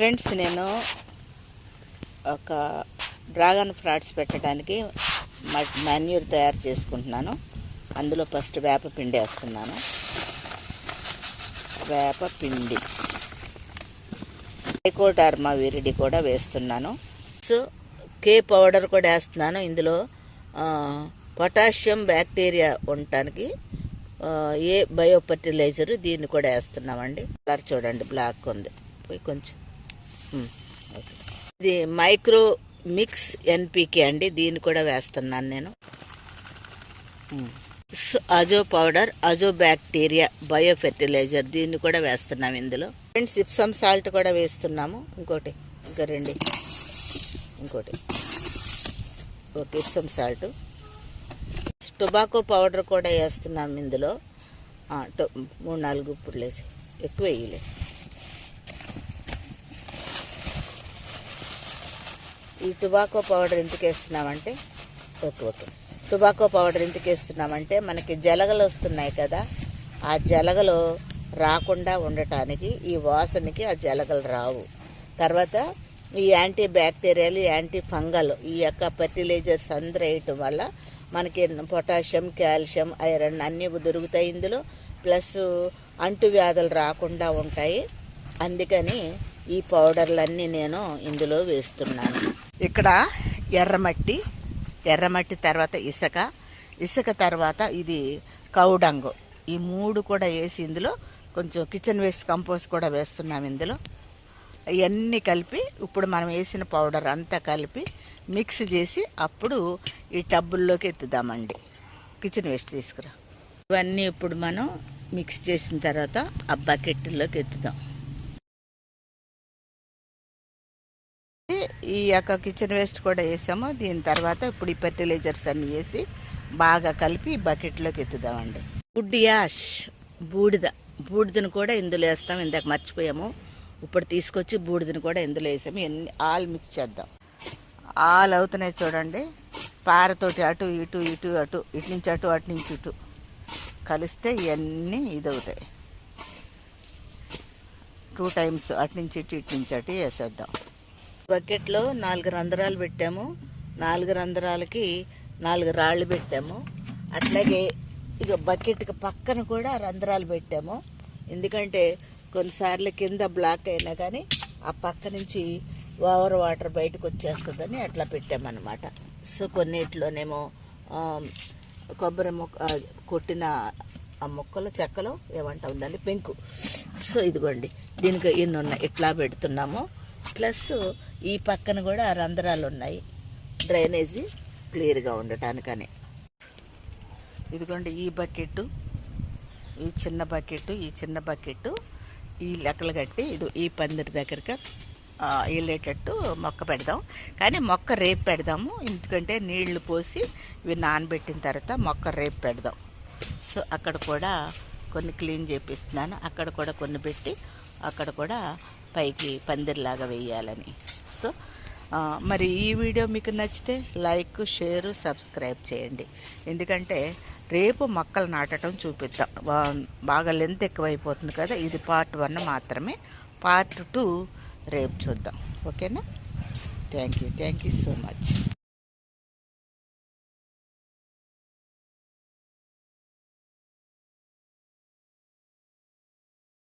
Friends, నేను ఒక dragon ఫ్రాట్స్ పెట్టడానికి మాన్యూర్ తయారు చేసుకుంటున్నాను. అందులో ఫస్ట్ వేప పిండి వేస్తున్నాను. వేప పిండి, ట్రైకోడర్మా విరిడి కూడా వేస్తున్నాను. సో కే పౌడర్ కూడా వేస్తున్నాను. ఇందులో పొటాషియం బ్యాక్టీరియా ఉండటానికి ఏ బయో ఫర్టిలైజర్ దీన్ని కూడా వేస్తున్నామండి. కలర్ చూడండి, బ్లాక్ ఉంది. పోయి కొంచెం ఇది మైక్రో మిక్స్ ఎన్పికే అండి, దీన్ని కూడా వేస్తున్నాను నేను. అజో పౌడర్, అజో బ్యాక్టీరియా బయో ఫెర్టిలైజర్, దీన్ని కూడా వేస్తున్నాము ఇందులో. ఫ్రెండ్స్, ఇప్సమ్ సాల్ట్ కూడా వేస్తున్నాము. ఇంకా రెండు, ఇంకోటి okay, Epsom salt. Tobacco powder కూడా వేస్తున్నాము ఇందులో. 3-4 గుప్పులు వేసి, ఎక్కువ వేయలే. ఈ టొబాకో పౌడర్ ఎందుకు వేస్తున్నామంటే టొబాకో పౌడర్ ఎందుకు వేస్తున్నామంటే మనకి జలగలు వస్తున్నాయి కదా, ఆ జలగలు రాకుండా ఉండటానికి, ఈ వాసనకి ఆ జలగలు రావు. తర్వాత ఈ యాంటీ బ్యాక్టీరియల్, యాంటీ ఫంగల్ ఈ యొక్క ఫర్టిలైజర్స్ అందరూ వేయటం వల్ల మనకి పొటాషియం, కాల్షియం, ఐరన్ అన్నీ దొరుకుతాయి ఇందులో. ప్లస్ అంటువ్యాధులు రాకుండా ఉంటాయి. అందుకని ఈ పౌడర్లన్నీ నేను ఇందులో వేస్తున్నాను. ఇక్కడ ఎర్రమట్టి తర్వాత ఇసుక తర్వాత ఇది కౌడంగు, ఈ 3 కూడా వేసి ఇందులో కొంచెం కిచెన్ వేస్ట్ కంపోస్ట్ కూడా వేస్తున్నాం ఇందులో. ఇవన్నీ కలిపి ఇప్పుడు మనం వేసిన పౌడర్ అంతా కలిపి మిక్స్ చేసి అప్పుడు ఈ టబ్బుల్లోకి ఎత్తుదామండి. కిచెన్ వేస్ట్ తీసుకురా. ఇవన్నీ ఇప్పుడు మనం మిక్స్ చేసిన తర్వాత ఆ బకెట్లోకి ఎత్తుదాం. ఈ యొక్క కిచెన్ వేస్ట్ కూడా వేసాము. దీని తర్వాత ఇప్పుడు ఈ ఫెర్టిలైజర్స్ అన్నీ వేసి బాగా కలిపి బకెట్లోకి ఎత్తుదామండి. గుడ్ యాష్, బూడిదను కూడా ఇందులో వేస్తాం. ఇందాక మర్చిపోయాము, ఇప్పుడు తీసుకొచ్చి బూడిదని కూడా ఇందులో వేసాము. ఇవన్నీ ఆల్ మిక్స్ చేద్దాం. ఆల్ అవుతున్నాయి చూడండి. పారతోటి అటు ఇటు ఇటు నుంచి అటు ఇటు కలిస్తే ఇవన్నీ ఇదవుతాయి. 2 టైమ్స్ అటు నుంచి ఇటు వేసేద్దాం. బకెట్లో 4 రంధ్రాలు పెట్టాము. 4 రంధ్రాలకి 4 రాళ్ళు పెట్టాము. అట్లాగే ఇక బకెట్కి పక్కన కూడా రంధ్రాలు పెట్టాము. ఎందుకంటే కొన్నిసార్లు కింద బ్లాక్ అయినా కానీ ఆ పక్క నుంచి ఓవర్ వాటర్ బయటకు వచ్చేస్తుందని అట్లా పెట్టామన్నమాట. సో కొన్నిట్లోనేమో కొబ్బరి కొట్టిన ఆ మొక్కలు, చెక్కలు ఏమంటాం దాన్ని, పెంకు. సో ఇదిగోండి, దీనికి ఇన్ని ఉన్నాయి, ఇట్లా పెడుతున్నాము. ప్లస్ ఈ పక్కన కూడా రంధ్రాలు ఉన్నాయి, డ్రైనేజీ క్లియర్గా ఉండటానికని. ఇదిగోండి, ఈ బకెట్టు, ఈ చిన్న బకెట్టు ఈ లెక్కలు కట్టి ఈ పందిరి దగ్గరగా వెళ్ళేటట్టు మొక్క పెడదాం. కానీ మొక్క రేపు పెడదాము, ఎందుకంటే నీళ్లు పోసి ఇవి నానబెట్టిన తర్వాత మొక్క రేపు పెడదాం. సో అక్కడ కూడా కొన్ని క్లీన్ చేపిస్తున్నాను. అక్కడ కూడా కొన్ని పెట్టి అక్కడ కూడా పైకి పందిరిలాగా వేయాలని. సో మరి ఈ వీడియో మీకు నచ్చితే లైక్, షేర్, సబ్స్క్రైబ్ చేయండి. ఎందుకంటే రేపు మొక్కలు నాటడం చూపిద్దాం. బాగా లెంత్ ఎక్కువైపోతుంది కదా. ఇది పార్ట్ 1 మాత్రమే. పార్ట్ 2 రేపు చూద్దాం. ఓకేనా? Thank you so much.